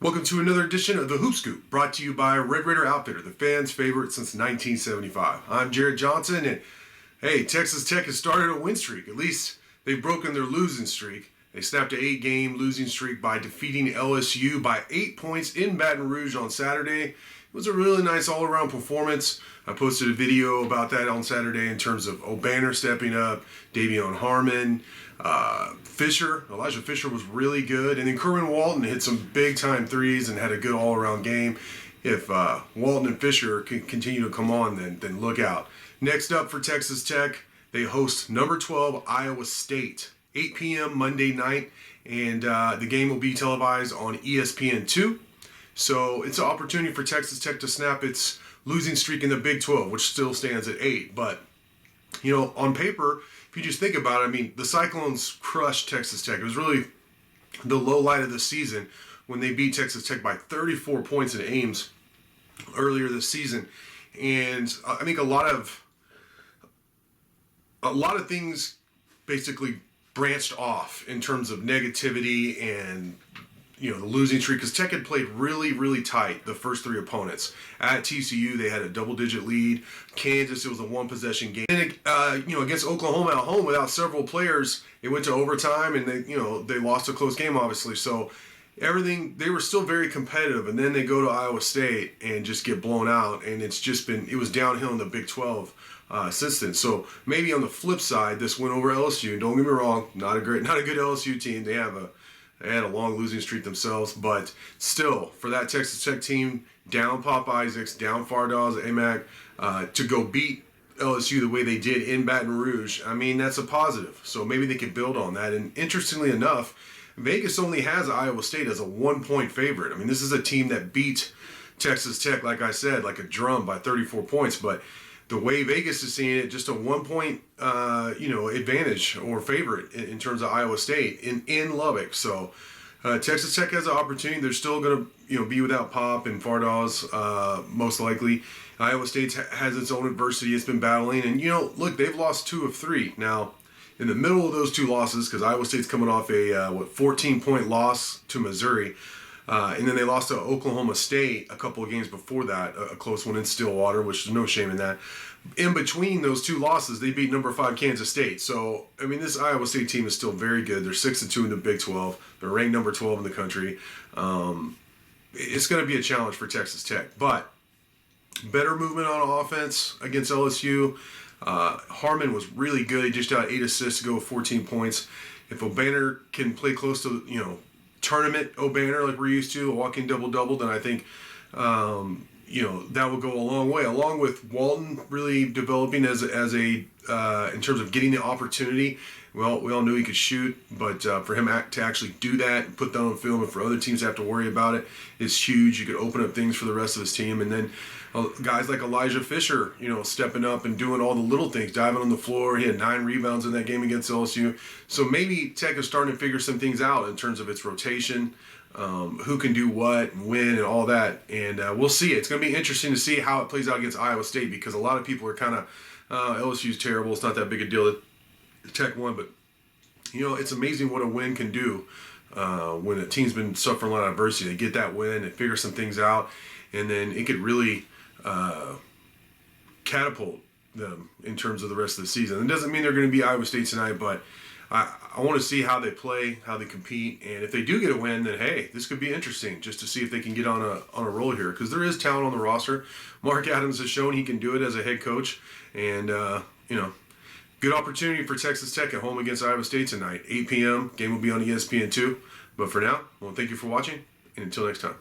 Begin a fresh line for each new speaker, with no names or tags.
Welcome to another edition of the Hoop Scoop, brought to you by Red Raider Outfitter, the fans' favorite since 1975. I'm Jared Johnson, and hey, Texas Tech has started a win streak. At least they've broken their losing streak. They snapped an 8-game losing streak by defeating LSU by 8 points in Baton Rouge on Saturday. It was a really nice all-around performance. I posted a video about that on Saturday in terms of O'Banner stepping up, Davion Harmon, Elijah Fisher was really good, and then Kerwin Walton hit some big-time threes and had a good all-around game. If Walton and Fisher can continue to come on, then look out. Next up for Texas Tech, they host number 12 Iowa State, 8 p.m. Monday night, and the game will be televised on ESPN2. So it's an opportunity for Texas Tech to snap its losing streak in the Big 12, which still stands at 8. But, on paper, if you just think about it, I mean, the Cyclones crushed Texas Tech. It was really the low light of the season when they beat Texas Tech by 34 points in Ames earlier this season. And I think a lot of things basically branched off in terms of negativity and the losing streak, because Tech had played really, really tight the first 3 opponents. At TCU, they had a double-digit lead. Kansas, it was a one-possession game. And against Oklahoma at home without several players, it went to overtime, and they lost a close game, obviously. So they were still very competitive, and then they go to Iowa State and just get blown out, and it was downhill in the Big 12 since then. So maybe on the flip side, this win over LSU. Don't get me wrong, not a good LSU team. They had a long losing streak themselves, but still, for that Texas Tech team, down Pop Isaacs, down Fardaws, Aimaq, to go beat LSU the way they did in Baton Rouge, I mean, that's a positive. So maybe they could build on that. And interestingly enough, Vegas only has Iowa State as a 1-point favorite. I mean, this is a team that beat Texas Tech, like I said, like a drum by 34 points, but the way Vegas is seeing it, just a 1-point, advantage or favorite in terms of Iowa State in Lubbock. So Texas Tech has an opportunity. They're still going to, be without Pop and Fardaws, most likely. Iowa State has its own adversity. It's been battling, and look, they've lost 2 of 3 now. In the middle of those 2 losses, because Iowa State's coming off a 14-point loss to Missouri. And then they lost to Oklahoma State a couple of games before that, a close one in Stillwater, which there's no shame in that. In between those 2 losses, they beat number 5 Kansas State. So, I mean, this Iowa State team is still very good. They're 6-2 in the Big 12. They're ranked number 12 in the country. It's going to be a challenge for Texas Tech. But better movement on offense against LSU. Harmon was really good. He just got 8 assists to go with 14 points. If O'Banner can play close to, tournament O'Banner like we're used to, a walking double-double, then I think, that will go a long way. Along with Walton really developing as a in terms of getting the opportunity. Well, we all knew he could shoot, but for him to actually do that and put that on film and for other teams to have to worry about it is huge. You could open up things for the rest of his team. And then guys like Elijah Fisher, stepping up and doing all the little things, diving on the floor. He had 9 rebounds in that game against LSU. So maybe Tech is starting to figure some things out in terms of its rotation, who can do what and when and all that. And we'll see. It's going to be interesting to see how it plays out against Iowa State, because a lot of people are kind of, LSU's terrible. It's not that big a deal that Tech won, but it's amazing what a win can do when a team's been suffering a lot of adversity. They get that win, they figure some things out, and then it could really catapult them in terms of the rest of the season. It doesn't mean they're going to be Iowa State tonight, but I want to see how they play, how they compete, and if they do get a win, then hey, this could be interesting just to see if they can get on a roll here, because there is talent on the roster. Mark Adams has shown he can do it as a head coach, and good opportunity for Texas Tech at home against Iowa State tonight, 8 p.m. Game will be on ESPN2. But for now, well, thank you for watching, and until next time.